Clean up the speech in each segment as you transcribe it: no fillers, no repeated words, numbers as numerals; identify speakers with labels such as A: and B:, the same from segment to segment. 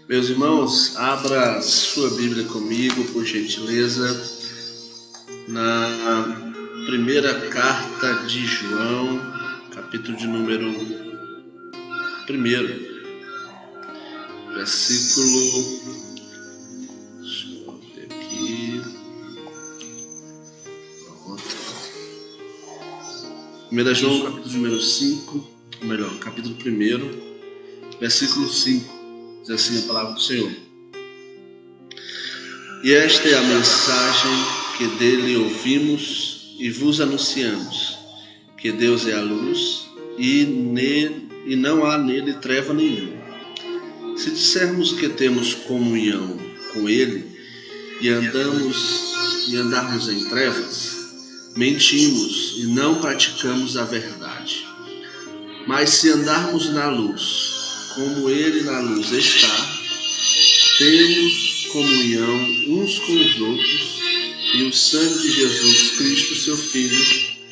A: Meus irmãos, abra sua Bíblia comigo, por gentileza, na primeira carta de João, capítulo de número 1, versículo... Deixa eu ver aqui... Pronto. 1 João, capítulo número 5, ou melhor, capítulo 1, versículo 5. Diz assim a palavra do Senhor. E esta é a mensagem que dele ouvimos e vos anunciamos, que Deus é a luz e não há nele treva nenhuma. Se dissermos que temos comunhão com ele e andarmos em trevas, mentimos e não praticamos a verdade. Mas se andarmos na luz, como ele na luz está, temos comunhão uns com os outros, e o sangue de Jesus Cristo, seu Filho,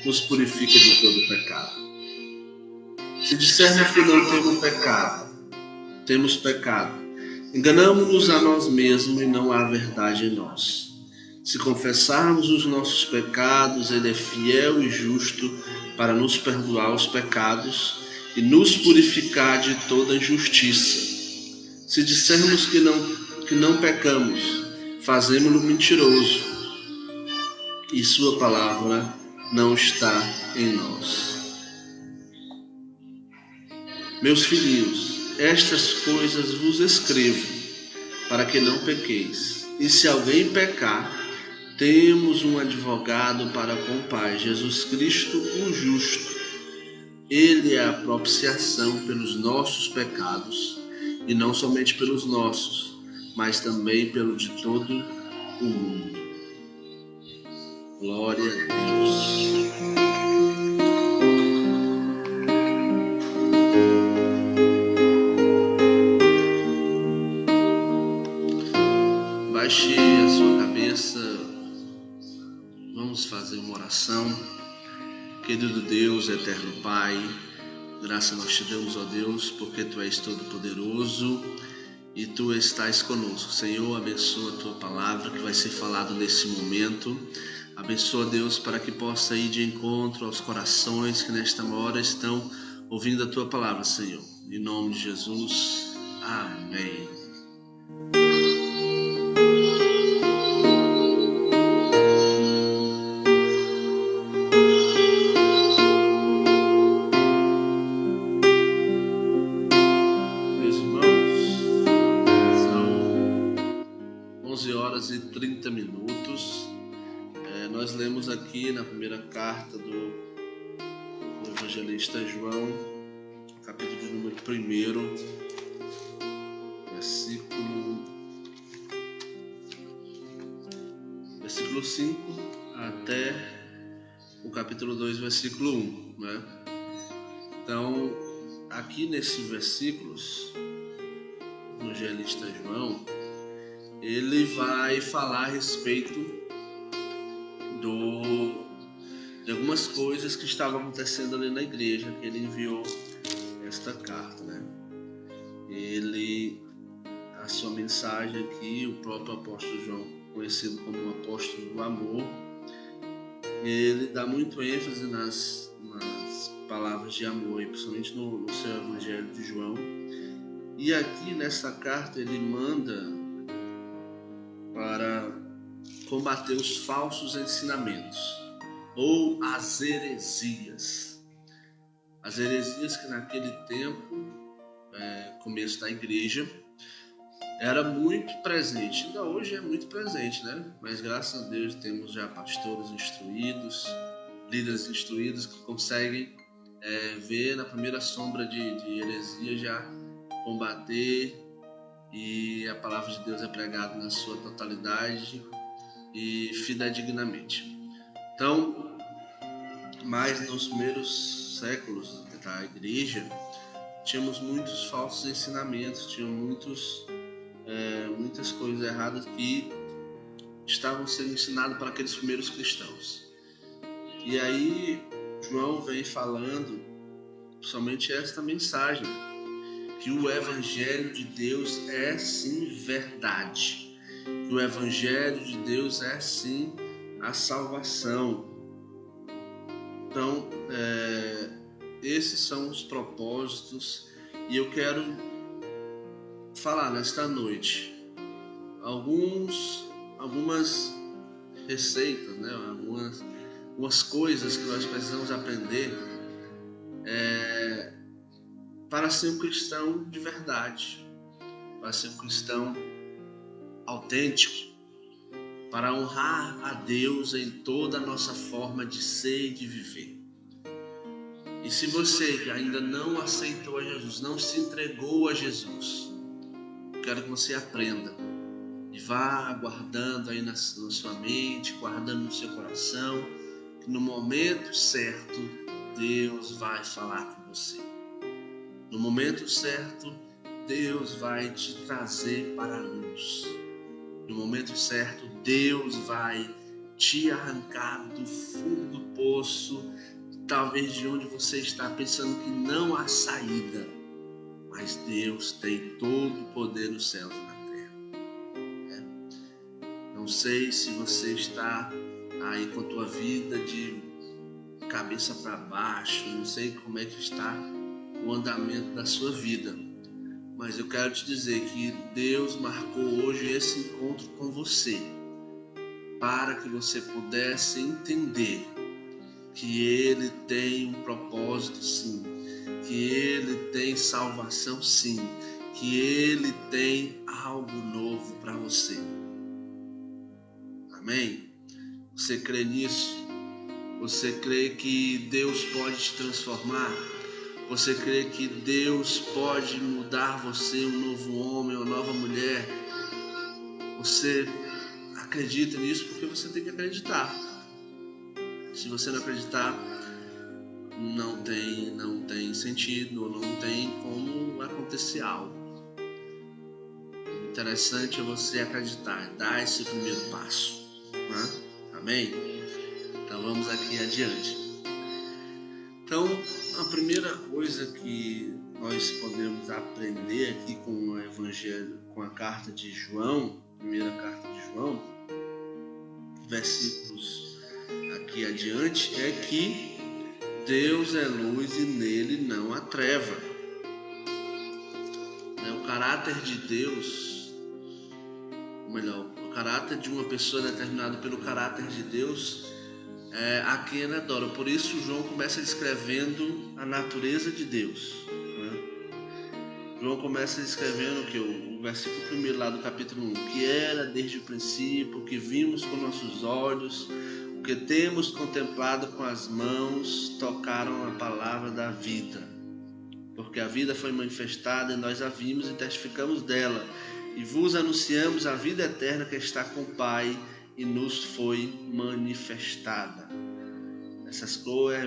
A: nos purifica de todo pecado. Se dissermos que não temos pecado, enganamos-nos a nós mesmos e não há verdade em nós. Se confessarmos os nossos pecados, ele é fiel e justo para nos perdoar os pecados e nos purificar de toda injustiça. Se dissermos que não pecamos, fazemo-lo mentiroso, e sua palavra não está em nós. Meus filhinhos, estas coisas vos escrevo, para que não pequeis. E se alguém pecar, temos um advogado para com o Pai, Jesus Cristo, o justo. Ele é a propiciação pelos nossos pecados, e não somente pelos nossos, mas também pelo de todo o mundo. Glória a Deus. Baixe a sua cabeça, vamos fazer uma oração. Querido Deus, eterno Pai, graça nós te damos, ó Deus, porque Tu és todo-poderoso e Tu estás conosco. Senhor, abençoa a Tua palavra que vai ser falada nesse momento. Abençoa, Deus, para que possa ir de encontro aos corações que nesta hora estão ouvindo a Tua palavra, Senhor. Em nome de Jesus, amém. E 30 minutos. Nós lemos aqui na primeira carta do evangelista João, capítulo de número 1, versículo 5 até o capítulo 2, versículo 1, né? Então, aqui nesses versículos, o evangelista João, ele vai falar a respeito de algumas coisas que estavam acontecendo ali na igreja, que ele enviou esta carta, né? A sua mensagem aqui, o próprio apóstolo João, conhecido como o apóstolo do amor, ele dá muito ênfase nas palavras de amor, principalmente no seu evangelho de João. E aqui nessa carta ele manda para combater os falsos ensinamentos ou as heresias. As heresias que naquele tempo, começo da igreja, era muito presente. Ainda hoje é muito presente, né? Mas graças a Deus temos já pastores instruídos, líderes instruídos que conseguem ver na primeira sombra de heresia já combater, e a palavra de Deus é pregada na sua totalidade e fidedignamente. Então, mas nos primeiros séculos da igreja, tínhamos muitos falsos ensinamentos, tínhamos muitas coisas erradas que estavam sendo ensinadas para aqueles primeiros cristãos. E aí, João vem falando somente esta mensagem, que que o Evangelho de Deus é sim verdade, que o Evangelho de Deus é sim a salvação. Então, esses são os propósitos, e eu quero falar nesta noite algumas receitas, né? algumas coisas que nós precisamos aprender para ser um cristão de verdade, para ser um cristão autêntico, para honrar a Deus em toda a nossa forma de ser e de viver. E se você ainda não aceitou a Jesus, não se entregou a Jesus, quero que você aprenda e vá guardando aí na sua mente, guardando no seu coração, que no momento certo Deus vai falar com você. No momento certo Deus vai te trazer para a luz. No momento certo Deus vai te arrancar do fundo do poço, talvez de onde você está pensando que não há saída, mas Deus tem todo o poder nos céus e na terra. Não sei se você está aí com a tua vida de cabeça para baixo, não sei como é que está o andamento da sua vida, mas eu quero te dizer que Deus marcou hoje esse encontro com você para que você pudesse entender que Ele tem um propósito sim, que Ele tem salvação sim, que Ele tem algo novo para você. Amém? Você crê nisso? Você crê que Deus pode te transformar? Você crê que Deus pode mudar você, um novo homem, uma nova mulher? Você acredita nisso porque você tem que acreditar. Se você não acreditar, não tem sentido, não tem como acontecer algo. O interessante é você acreditar, dar esse primeiro passo. Né? Amém? Então vamos aqui adiante. Então, a primeira coisa que nós podemos aprender aqui com o Evangelho, com a carta de João, primeira carta de João, versículos aqui adiante, é que Deus é luz e nele não há treva. O caráter de Deus, ou melhor, o caráter de uma pessoa determinado pelo caráter de Deus é a quem ele adora. Por isso João começa descrevendo a natureza de Deus. João começa descrevendo o versículo 1 lá do capítulo 1, que era desde o princípio, o que vimos com nossos olhos, o que temos contemplado com as mãos, tocaram a palavra da vida. Porque a vida foi manifestada e nós a vimos e testificamos dela, e vos anunciamos a vida eterna que está com o Pai e nos foi manifestada.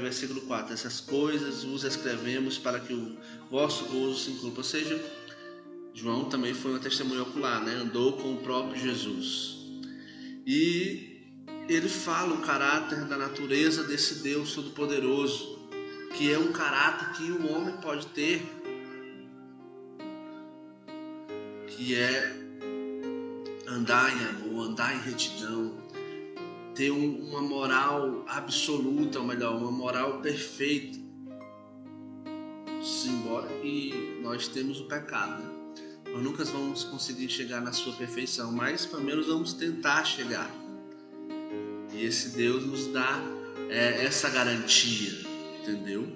A: Versículo 4, essas coisas vos escrevemos para que o vosso gozo se cumpra. Ou seja, João também foi uma testemunha ocular, né? Andou com o próprio Jesus. E ele fala o caráter da natureza desse Deus Todo-Poderoso, que é um caráter que o homem pode ter, que é andar em amor, andar em retidão, ter uma moral absoluta, ou melhor, uma moral perfeita. Embora que nós temos o pecado, né? Nós nunca vamos conseguir chegar na sua perfeição, mas pelo menos vamos tentar chegar. E esse Deus nos dá essa garantia, entendeu?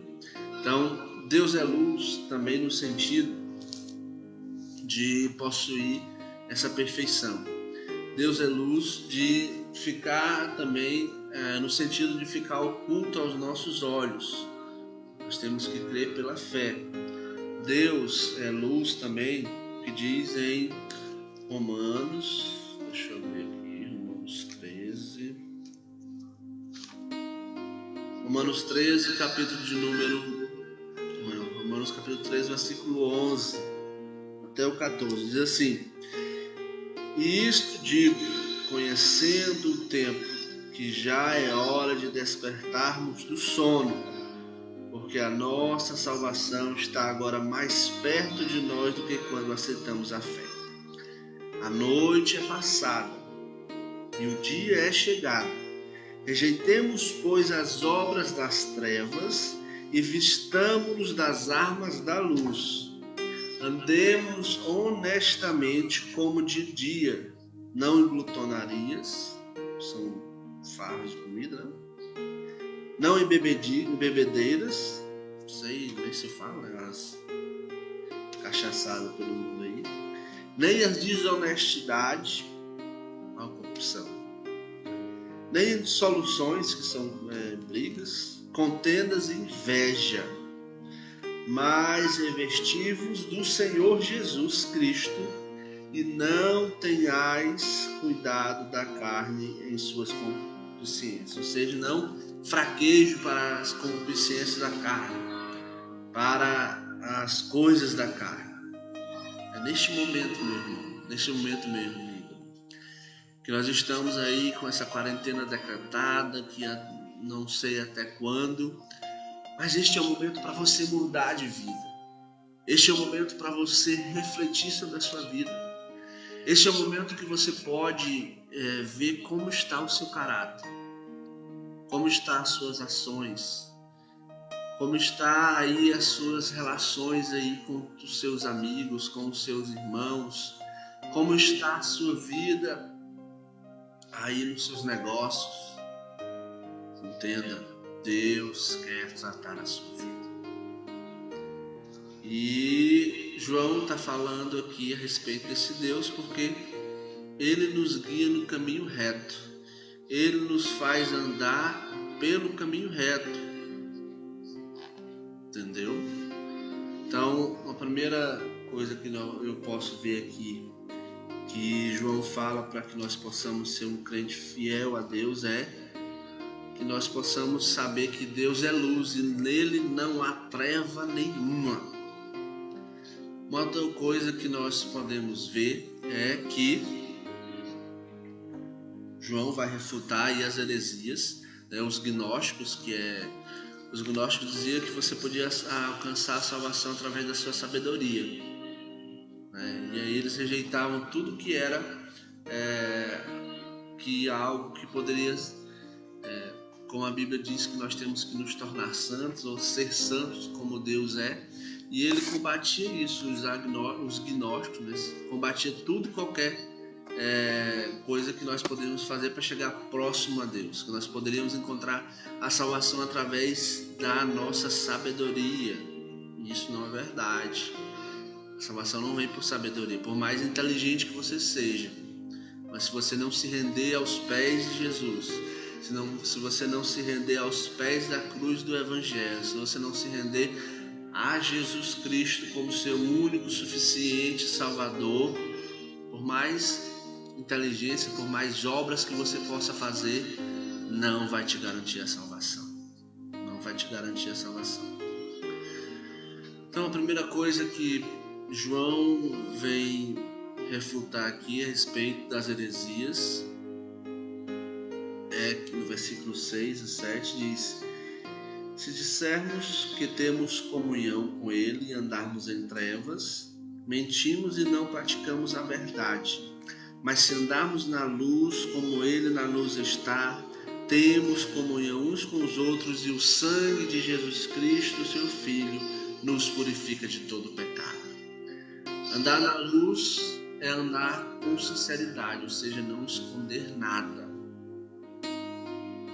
A: Então, Deus é luz também no sentido de possuir essa perfeição. Deus é luz de ficar também no sentido de ficar oculto aos nossos olhos. Nós temos que crer pela fé. Deus é luz também, que diz em Romanos, deixa eu ver aqui, Romanos 13, capítulo 13, versículo 11 até o 14, diz assim: e isto digo, conhecendo o tempo, que já é hora de despertarmos do sono, porque porque a nossa salvação está agora mais perto de nós do que quando aceitamos a fé. A noite é passada e o dia é chegado. Rejeitemos, pois, as obras das trevas e vistamo-nos das armas da luz. Andemos honestamente como de dia, não em glutonarias, são farras de comida, né? Não em bebedeiras, isso aí nem se fala, né? As cachaçadas pelo mundo aí, nem as desonestidades, a corrupção, nem em dissoluções, que são brigas, contendas e inveja, mas revestivos do Senhor Jesus Cristo e não tenhais cuidado da carne em suas concupiscências, ou seja, não fraquejo para as concupiscências da carne, para as coisas da carne. É neste momento, meu irmão, neste momento mesmo, amigo, que nós estamos aí com essa quarentena decretada, que não sei até quando, mas este é o momento para você mudar de vida. Este é o momento para você refletir sobre a sua vida. Este é o momento que você pode ver como está o seu caráter, como estão as suas ações, como está aí as suas relações aí com os seus amigos, com os seus irmãos, como está a sua vida aí nos seus negócios. Entenda, Deus quer tratar a sua vida. E João está falando aqui a respeito desse Deus porque Ele nos guia no caminho reto. Ele nos faz andar pelo caminho reto. Entendeu? Então, a primeira coisa que eu posso ver aqui, que João fala para que nós possamos ser um crente fiel a Deus, é que nós possamos saber que Deus é luz e nele não há treva nenhuma. Uma outra coisa que nós podemos ver é que João vai refutar aí as heresias, né, os gnósticos, os gnósticos diziam que você podia alcançar a salvação através da sua sabedoria, né? E aí eles rejeitavam tudo que era algo que poderia, como a Bíblia diz que nós temos que nos tornar santos ou ser santos como Deus é. E ele combatia isso, os gnósticos, né? Combatia tudo e qualquer coisa que nós poderíamos fazer para chegar próximo a Deus, que nós poderíamos encontrar a salvação através da nossa sabedoria. Isso não é verdade. A salvação não vem por sabedoria, por mais inteligente que você seja, mas se você não se render aos pés de Jesus, se você não se render aos pés da cruz do Evangelho, se você não se render a Jesus Cristo como seu único, suficiente Salvador, por mais inteligência, por mais obras que você possa fazer, não vai te garantir a salvação. Não vai te garantir a salvação. Então, a primeira coisa que João vem refutar aqui a respeito das heresias é que no versículo 6 e 7 diz: se dissermos que temos comunhão com Ele e andarmos em trevas, mentimos e não praticamos a verdade. Mas se andarmos na luz, como Ele na luz está, temos comunhão uns com os outros, e o sangue de Jesus Cristo, seu Filho, nos purifica de todo pecado. Andar na luz é andar com sinceridade, ou seja, não esconder nada.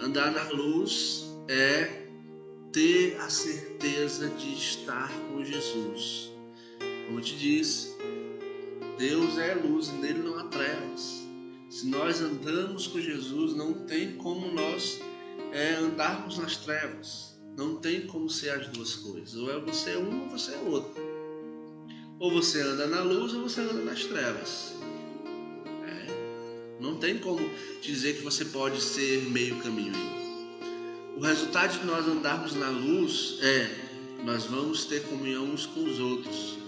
A: Andar na luz é ter a certeza de estar com Jesus. Como eu te disse, Deus é luz e nele não há trevas. Se nós andamos com Jesus, não tem como nós andarmos nas trevas. Não tem como ser as duas coisas. Ou é você um ou você é outro. Ou você anda na luz ou você anda nas trevas. Não tem como dizer que você pode ser meio caminho. O resultado de nós andarmos na luz nós vamos ter comunhão uns com os outros.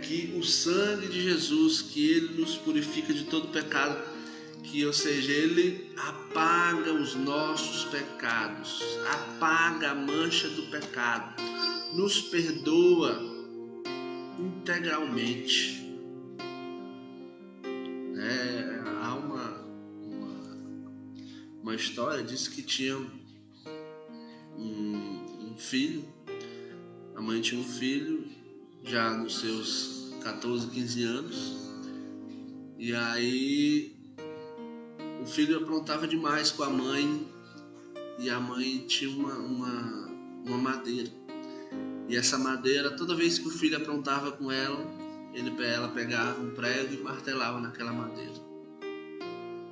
A: Que o sangue de Jesus, que Ele nos purifica de todo pecado, ou seja, ele apaga os nossos pecados, apaga a mancha do pecado, nos perdoa integralmente. Há uma história, diz que tinha um filho, a mãe tinha um filho já nos seus 14, 15 anos, e aí o filho aprontava demais com a mãe, e a mãe tinha uma madeira, e essa madeira, toda vez que o filho aprontava com ela pegava um prego e martelava naquela madeira.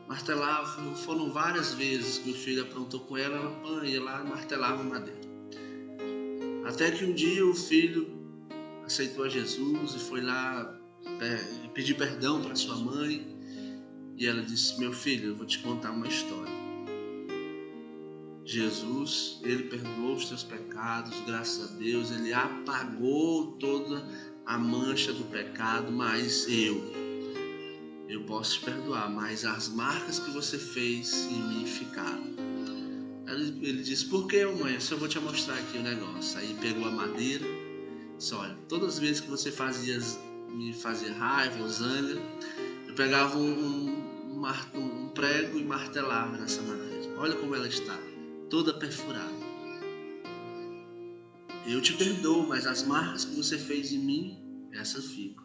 A: Martelava, foram várias vezes que o filho aprontou com ela ia lá e martelava a madeira. Até que um dia o filho aceitou a Jesus e foi lá pedir perdão para sua mãe. E ela disse: meu filho, eu vou te contar uma história. Jesus, ele perdoou os teus pecados, graças a Deus, ele apagou toda a mancha do pecado, mas eu posso te perdoar, mas as marcas que você fez em mim ficaram. Ele disse: por que, mãe? Eu vou te mostrar aqui o negócio. Aí pegou a madeira, disse: olha, todas as vezes que você me fazia raiva ou zanga, eu pegava um prego e martelava nessa madeira. Olha como ela está, toda perfurada. Eu te perdoo, mas as marcas que você fez em mim, essas ficam.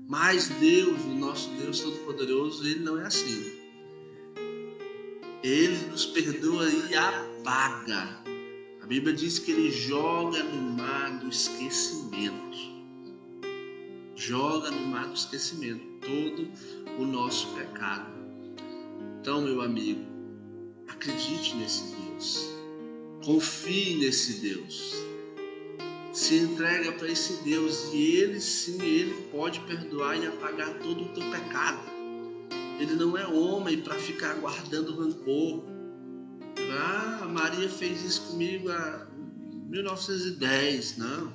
A: Mas Deus, o nosso Deus Todo-Poderoso, ele não é assim. Ele nos perdoa e apaga. A Bíblia diz que ele joga no mar do esquecimento. Joga no mar do esquecimento todo o nosso pecado. Então, meu amigo, acredite nesse Deus. Confie nesse Deus. Se entrega para esse Deus e ele sim, ele pode perdoar e apagar todo o teu pecado. Ele não é homem para ficar guardando rancor. Ah, a Maria fez isso comigo em 1910. Não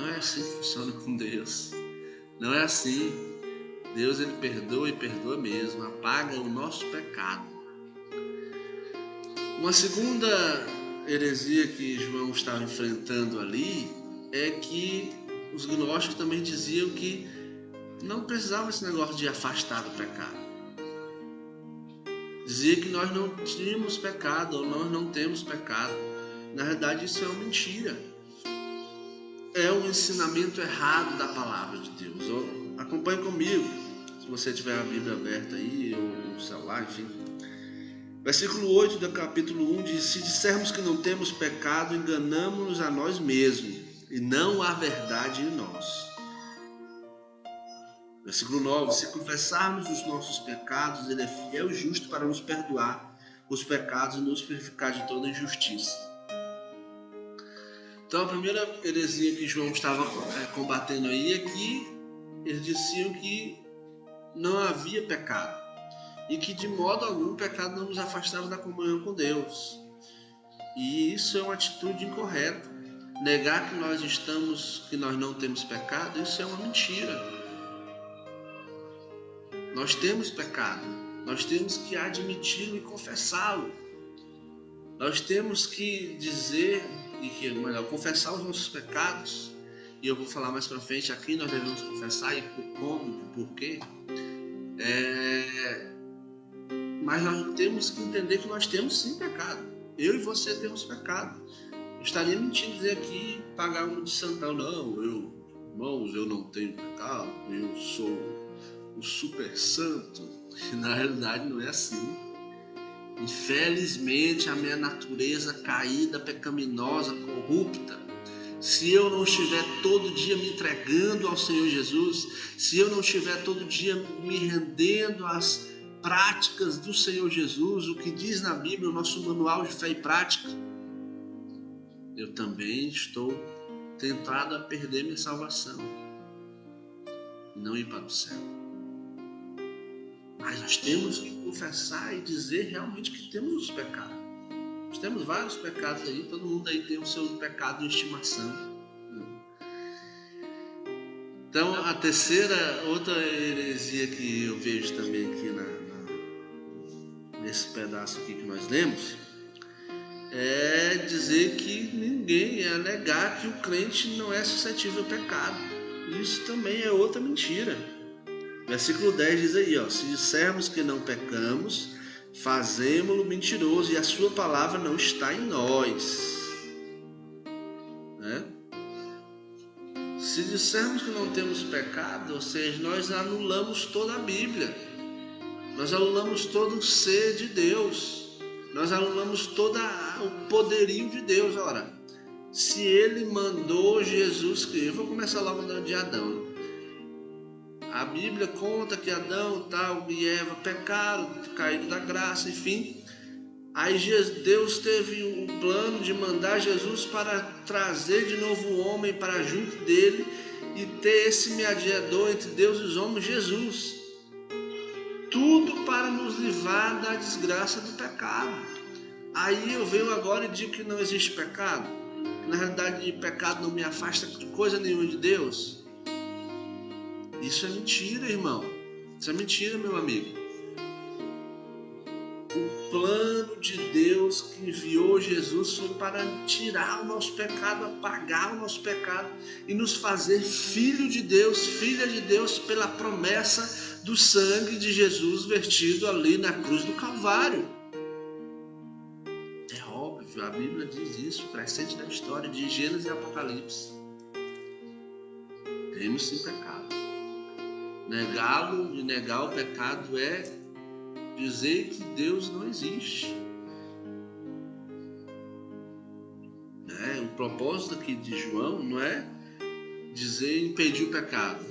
A: é assim que funciona com Deus. Não é assim. Deus, ele perdoa e perdoa mesmo, apaga o nosso pecado. Uma segunda heresia que João estava enfrentando ali é que os gnósticos também diziam que não precisava esse negócio de afastar do pecado. Dizia que nós não tínhamos pecado ou nós não temos pecado. Na verdade, isso é uma mentira. É um ensinamento errado da palavra de Deus. Acompanhe comigo, se você tiver a Bíblia aberta aí ou no celular, enfim. Versículo 8 do capítulo 1 diz: se dissermos que não temos pecado, enganamos-nos a nós mesmos e não há verdade em nós. Versículo 9: se confessarmos os nossos pecados, ele é fiel e justo para nos perdoar os pecados e nos purificar de toda injustiça. Então a primeira heresia que João estava combatendo aí é que eles diziam que não havia pecado e que de modo algum o pecado não nos afastava da comunhão com Deus. E isso é uma atitude incorreta. Negar que nós não temos pecado, isso é uma mentira. Nós temos pecado, nós temos que admiti-lo e confessá-lo. Nós temos que confessar os nossos pecados. E eu vou falar mais para frente aqui, nós devemos confessar e como, por quê. Mas nós temos que entender que nós temos sim pecado. Eu e você temos pecado. Eu estaria mentindo dizer aqui, pagar um de santão. Não, irmãos, eu não tenho pecado, eu sou o super santo. E na realidade não é assim. Infelizmente a minha natureza caída, pecaminosa, corrupta, se eu não estiver todo dia me entregando ao Senhor Jesus, se eu não estiver todo dia me rendendo às práticas do Senhor Jesus, o que diz na Bíblia, o nosso manual de fé e prática, eu também estou tentado a perder minha salvação e não ir para o céu. Mas nós temos que confessar e dizer realmente que temos os pecados. Nós temos vários pecados aí, todo mundo aí tem o seu pecado de estimação. Então, a outra heresia que eu vejo também aqui nesse pedaço aqui que nós lemos, é dizer que ninguém, é negar que o crente não é suscetível ao pecado. Isso também é outra mentira. Versículo 10 diz aí, se dissermos que não pecamos, fazemo-lo mentiroso e a sua palavra não está em nós. Né? Se dissermos que não temos pecado, ou seja, nós anulamos toda a Bíblia, nós anulamos todo o ser de Deus, nós anulamos todo o poderio de Deus. Ora, se Ele mandou Jesus Cristo, eu vou começar logo de Adão. A Bíblia conta que Adão e Eva pecaram, caíram da graça, enfim. Aí Deus teve um plano de mandar Jesus para trazer de novo o homem para junto dele e ter esse mediador entre Deus e os homens, Jesus. Tudo para nos livrar da desgraça do pecado. Aí eu venho agora e digo que não existe pecado, que na realidade pecado não me afasta de coisa nenhuma de Deus. Isso é mentira, irmão. Isso é mentira, meu amigo. O plano de Deus que enviou Jesus foi para tirar o nosso pecado, apagar o nosso pecado e nos fazer filho de Deus, filha de Deus, pela promessa do sangue de Jesus vertido ali na cruz do Calvário. É óbvio, a Bíblia diz isso, presente na história de Gênesis e Apocalipse. Temos sim pecado. Negá-lo e negar o pecado é dizer que Deus não existe. O propósito aqui de João não é dizer impedir o pecado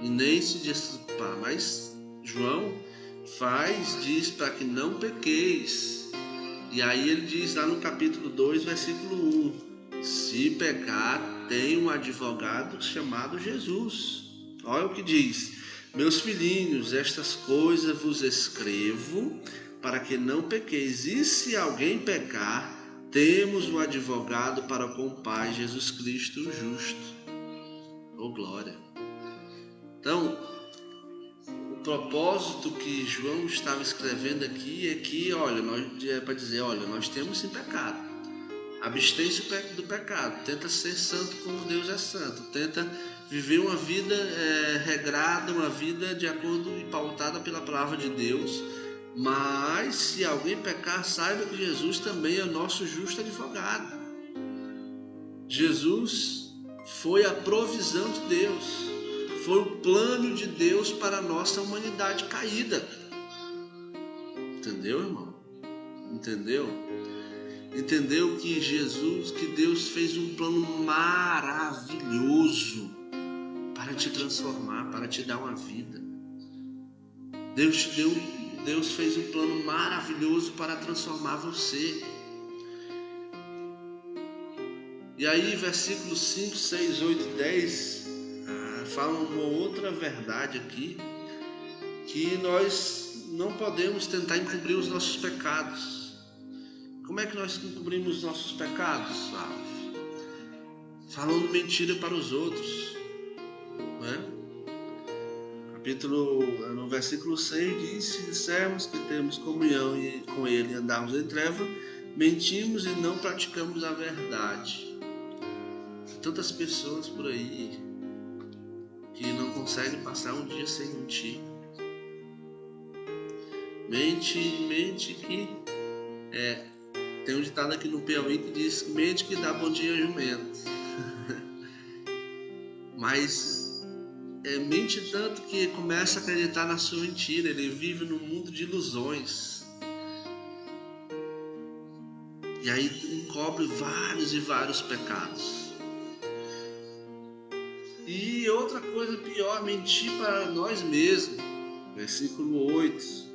A: e nem se desculpar, mas João diz para que não pequeis. E aí ele diz lá no capítulo 2, versículo 1: se pecar, tem um advogado chamado Jesus. Olha o que diz: meus filhinhos, estas coisas vos escrevo para que não pequeis. E se alguém pecar, temos um advogado para com o Pai, Jesus Cristo o justo. Oh, glória! Então, o propósito que João estava escrevendo aqui é que, é para dizer, nós temos sim pecado. Abstém-se do pecado, tenta ser santo como Deus é santo, tenta viver uma vida regrada, uma vida de acordo e pautada pela palavra de Deus. Mas se alguém pecar, saiba que Jesus também é nosso justo advogado. Jesus foi a provisão de Deus, foi o plano de Deus para a nossa humanidade caída. Entendeu, irmão? Entendeu que Deus fez um plano maravilhoso para te transformar, para te dar uma vida. Deus fez um plano maravilhoso para transformar você. E aí, versículos 5, 6, 8 e 10 falam uma outra verdade aqui, que nós não podemos tentar encobrir os nossos pecados. Como é que nós encobrimos os nossos pecados? Falando mentira para os outros. No versículo 6 diz: se dissermos que temos comunhão com Ele e andarmos em treva, mentimos e não praticamos a verdade. Tantas pessoas por aí que não conseguem passar um dia sem mentir. Mente que tem um ditado aqui no Piauí que diz: mente que dá bom dia a jumento. Mas mente tanto que começa a acreditar na sua mentira. Ele vive num mundo de ilusões. E aí encobre vários e vários pecados. E outra coisa pior, mentir para nós mesmos. Versículo 8.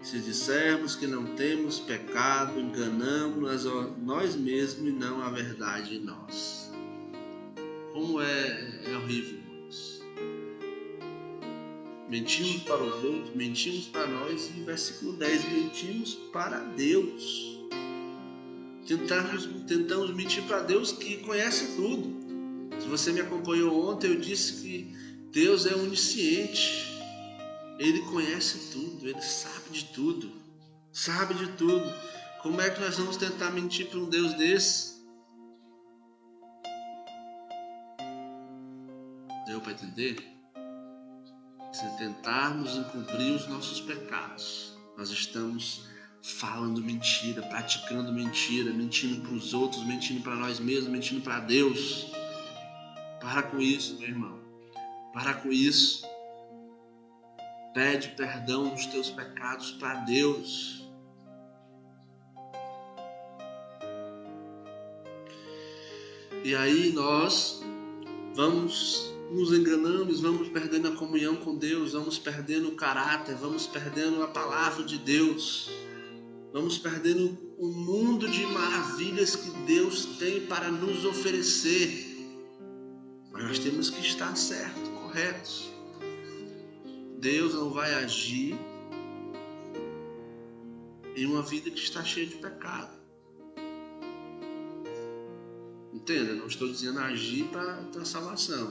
A: Se dissermos que não temos pecado, enganamos nós mesmos e não a verdade em nós. Como é horrível, irmãos. Mentimos para os outros, mentimos para nós, e versículo 10, mentimos para Deus. Tentamos mentir para Deus que conhece tudo. Se você me acompanhou ontem, eu disse que Deus é onisciente. Ele conhece tudo, Ele sabe de tudo. sabe de tudo. Como é que nós vamos tentar mentir para um Deus desse? Deu para entender? Se tentarmos encobrir os nossos pecados, nós estamos falando mentira, praticando mentira, mentindo para os outros, mentindo para nós mesmos, mentindo para Deus. Para com isso, meu irmão. Para com isso. Pede perdão dos teus pecados para Deus. E aí nós vamos nos enganando, vamos perdendo a comunhão com Deus, vamos perdendo o caráter, vamos perdendo a palavra de Deus, vamos perdendo o mundo de maravilhas que Deus tem para nos oferecer. Mas nós temos que estar certos, corretos. Deus não vai agir em uma vida que está cheia de pecado. Entenda, não estou dizendo agir para salvação.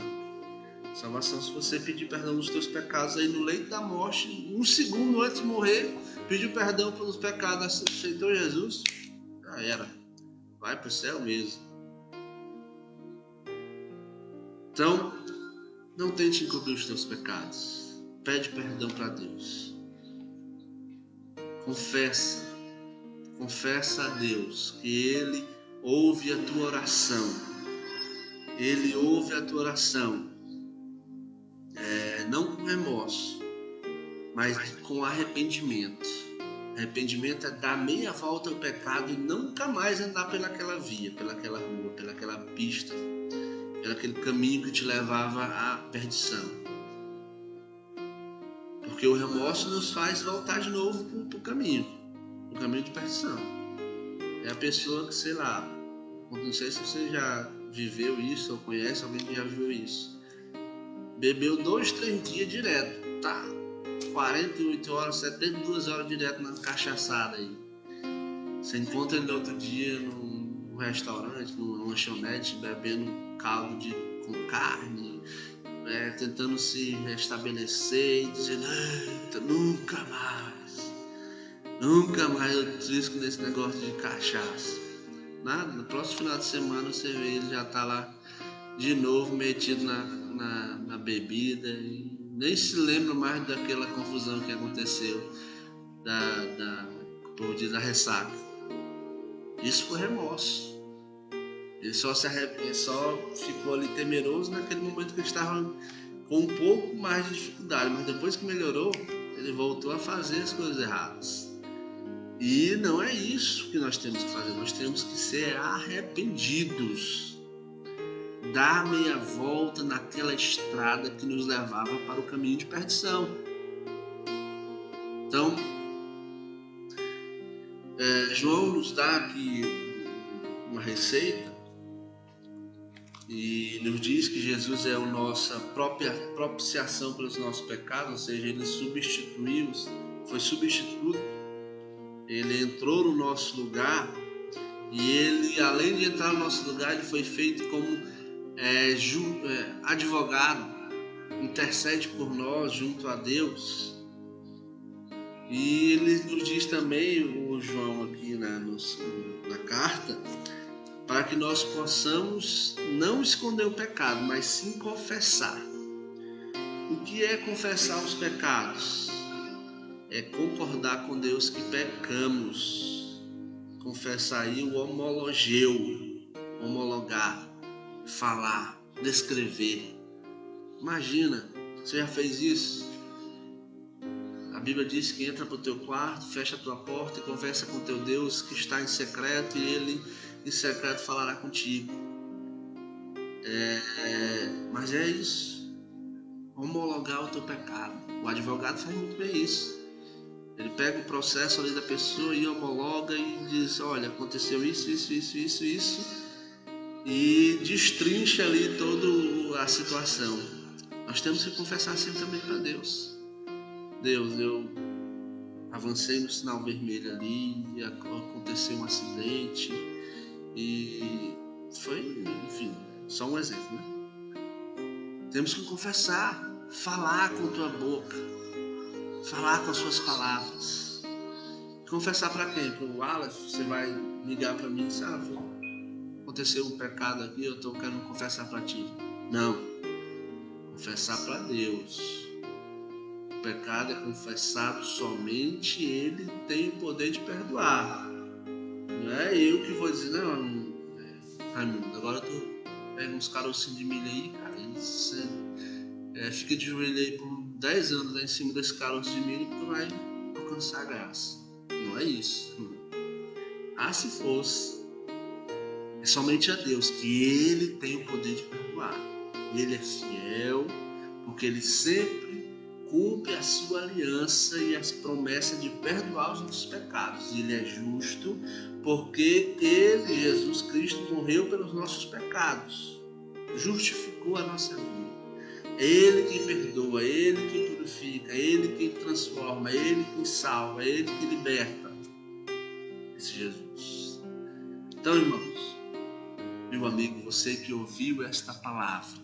A: Salvação, se você pedir perdão dos teus pecados aí no leito da morte, um segundo antes de morrer, pedir perdão pelos pecados, aceitou Jesus, já era. Vai para o céu mesmo. Então, não tente encobrir os teus pecados. Pede perdão para Deus. Confessa a Deus que Ele ouve a tua oração. Ele ouve a tua oração. Não com remorso, mas com arrependimento. Arrependimento é dar meia volta ao pecado e nunca mais andar pelaquela via, pelaquela rua, pelaquela pista, pelaquele caminho que te levava à perdição. Porque o remorso nos faz voltar de novo para o caminho de perdição. É a pessoa que, sei lá, não sei se você já viveu isso ou conhece alguém que já viveu isso. Bebeu 2-3 dias direto, tá? 48 horas, 72 horas direto na cachaçada aí. Você encontra ele no outro dia num restaurante, numa lanchonete, bebendo caldo com carne, tentando se restabelecer e dizendo, nunca mais eu trisco nesse negócio de cachaça. Nada, no próximo final de semana você vê ele já tá lá de novo metido na bebida e nem se lembra mais daquela confusão que aconteceu por dia da ressaca. Isso foi remorso. Ele só ficou ali temeroso naquele momento que ele estava com um pouco mais de dificuldade, mas depois que melhorou, ele voltou a fazer as coisas erradas. E não é isso que nós temos que fazer, nós temos que ser arrependidos. Dar meia volta naquela estrada que nos levava para o caminho de perdição. Então, João nos dá aqui uma receita e nos diz que Jesus é a nossa própria propiciação pelos nossos pecados, ou seja, ele foi substituto, ele entrou no nosso lugar e ele, além de entrar no nosso lugar, ele foi feito como advogado, intercede por nós junto a Deus. E ele nos diz também, o João aqui na carta, para que nós possamos não esconder o pecado, mas sim confessar. O que é confessar os pecados? É concordar com Deus que pecamos. Confessar aí o homologar, falar, descrever. Imagina, você já fez isso? A Bíblia diz que entra para o teu quarto, fecha a tua porta e conversa com teu Deus que está em secreto, e Ele em secreto falará contigo. Mas é isso. Homologar o teu pecado. O advogado faz muito bem isso. Ele pega o processo ali da pessoa e homologa e diz, olha, aconteceu isso, e destrincha ali toda a situação. Nós temos que confessar assim também para Deus. Deus, eu avancei no sinal vermelho ali, e aconteceu um acidente e foi, enfim, só um exemplo, né? Temos que confessar, falar com tua boca, falar com as suas palavras, Confessar para quem? Para o Wallace? Você vai ligar para mim e dizer, aconteceu um pecado aqui, eu estou querendo confessar para ti. Não. Confessar para Deus. O pecado é confessado somente Ele tem o poder de perdoar. Não é eu que vou dizer, não, Raimundo, agora tu pega uns carocinhos de milho aí, cara, e você fica de joelho aí por 10 anos lá em cima desse caroço de milho que tu vai alcançar a graça. Não é isso. Se fosse, é somente a Deus que Ele tem o poder de perdoar. Ele é fiel, porque Ele sempre cumpre a sua aliança e as promessas de perdoar os nossos pecados. Ele é justo, porque Ele, Jesus Cristo, morreu pelos nossos pecados, justificou a nossa vida. É Ele que perdoa, é Ele que purifica, é Ele que transforma, é Ele que salva, é Ele que liberta. Esse Jesus. Então, irmãos, meu amigo, você que ouviu esta palavra,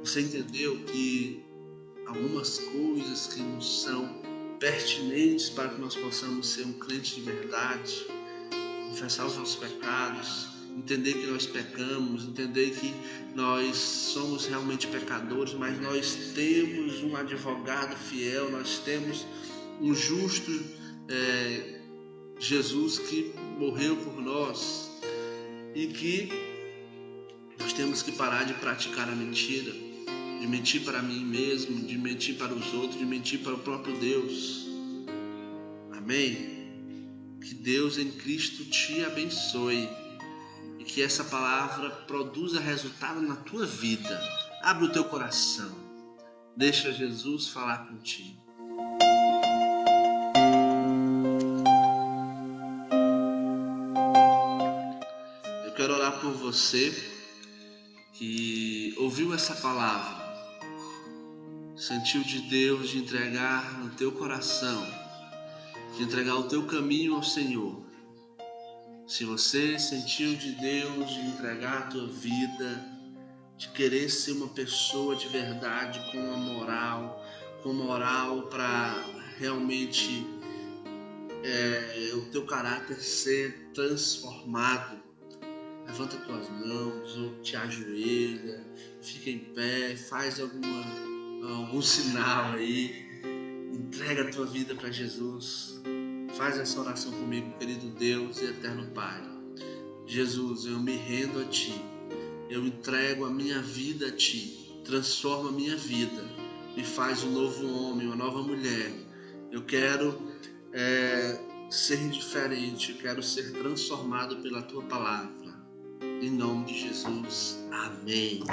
A: você entendeu que algumas coisas que nos são pertinentes para que nós possamos ser um crente de verdade, confessar os nossos pecados, entender que nós pecamos, entender que nós somos realmente pecadores, mas nós temos um advogado fiel, nós temos um justo Jesus que morreu por nós, e que nós temos que parar de praticar a mentira, de mentir para mim mesmo, de mentir para os outros, de mentir para o próprio Deus. Amém? Que Deus em Cristo te abençoe e que essa palavra produza resultado na tua vida. Abre o teu coração, deixa Jesus falar contigo. Eu quero orar por você que ouviu essa palavra, sentiu de Deus de entregar no teu coração, de entregar o teu caminho ao Senhor. Se você sentiu de Deus de entregar a tua vida, de querer ser uma pessoa de verdade, com moral para realmente o teu caráter ser transformado, levanta tuas mãos ou te ajoelha, fica em pé, faz algum sinal aí, entrega a tua vida para Jesus. Faz essa oração comigo, querido Deus e eterno Pai. Jesus, eu me rendo a Ti, eu entrego a minha vida a Ti, transforma a minha vida, me faz um novo homem, uma nova mulher. Eu quero ser diferente, eu quero ser transformado pela Tua palavra. Em nome de Jesus, amém.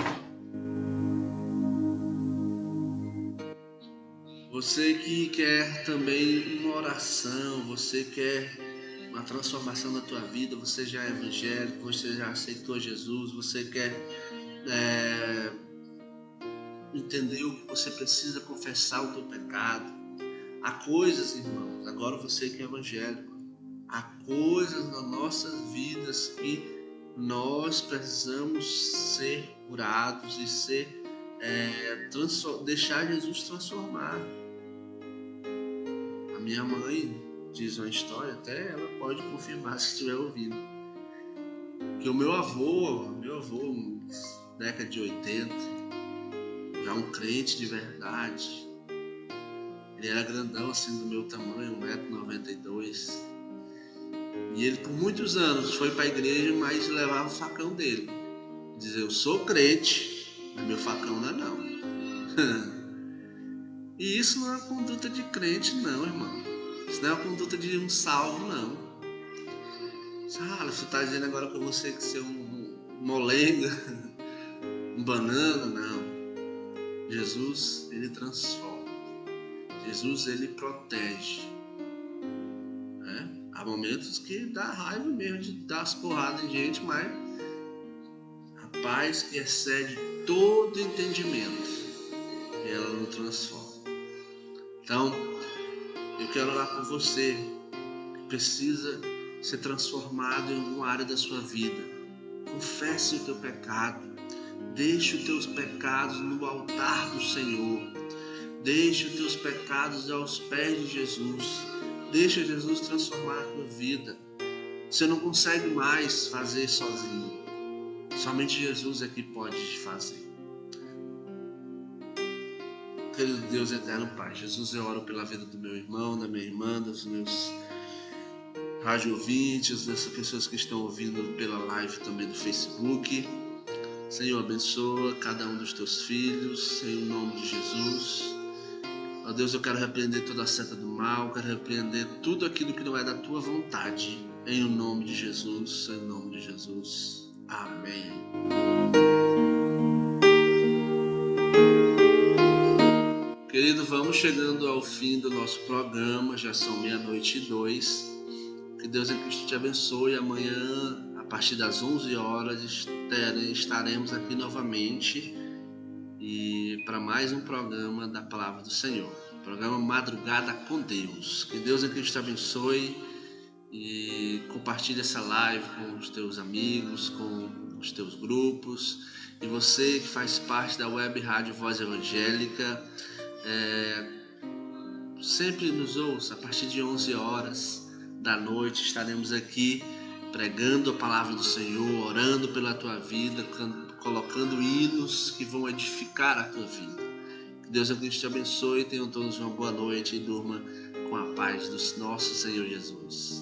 A: Você que quer também uma oração, você quer uma transformação da tua vida, você já é evangélico, você já aceitou Jesus, você quer entender o que você precisa confessar o teu pecado. Há coisas, irmãos, agora você que é evangélico, há coisas nas nossas vidas que nós precisamos ser curados e deixar Jesus transformar. A minha mãe diz uma história, até ela pode confirmar se estiver ouvindo, que o meu avô, década de 80, já um crente de verdade, ele era grandão assim do meu tamanho, 1,92 m. E ele por muitos anos foi para a igreja, mas levava o facão dele. Dizia, eu sou crente, mas meu facão não é não. E isso não é uma conduta de crente não, irmão. Isso não é uma conduta de um salvo não. Você está dizendo agora que eu vou ser um molenga, um banana? Não. Jesus, ele transforma. Jesus, ele protege. Há momentos que dá raiva mesmo de dar as porradas em gente, mas a paz que excede todo entendimento, ela nos transforma. Então, eu quero orar por você que precisa ser transformado em alguma área da sua vida. Confesse o teu pecado, deixe os teus pecados no altar do Senhor. Deixe os teus pecados aos pés de Jesus. Deixa Jesus transformar a tua vida. Você não consegue mais fazer sozinho. Somente Jesus é que pode te fazer. Querido Deus eterno Pai, Jesus, eu oro pela vida do meu irmão, da minha irmã, dos meus rádio ouvintes, dessas pessoas que estão ouvindo pela live também do Facebook. Senhor, abençoa cada um dos teus filhos, em nome de Jesus. Ó Deus, eu quero repreender toda a seta do mal, quero repreender tudo aquilo que não é da tua vontade, em nome de Jesus, em nome de Jesus. Amém. Querido, vamos chegando ao fim do nosso programa, já são 00:02. Que Deus em Cristo te abençoe. Amanhã, a partir das 11 horas, estaremos aqui novamente e para mais um programa da Palavra do Senhor. Programa Madrugada com Deus. Que Deus em Cristo te abençoe e compartilhe essa live com os teus amigos, com os teus grupos. E você que faz parte da Web Rádio Voz Evangélica, sempre nos ouça. A partir de 11 horas da noite estaremos aqui pregando a palavra do Senhor, orando pela tua vida, colocando hinos que vão edificar a tua vida. Que Deus te abençoe, tenham todos uma boa noite e durma com a paz do nosso Senhor Jesus.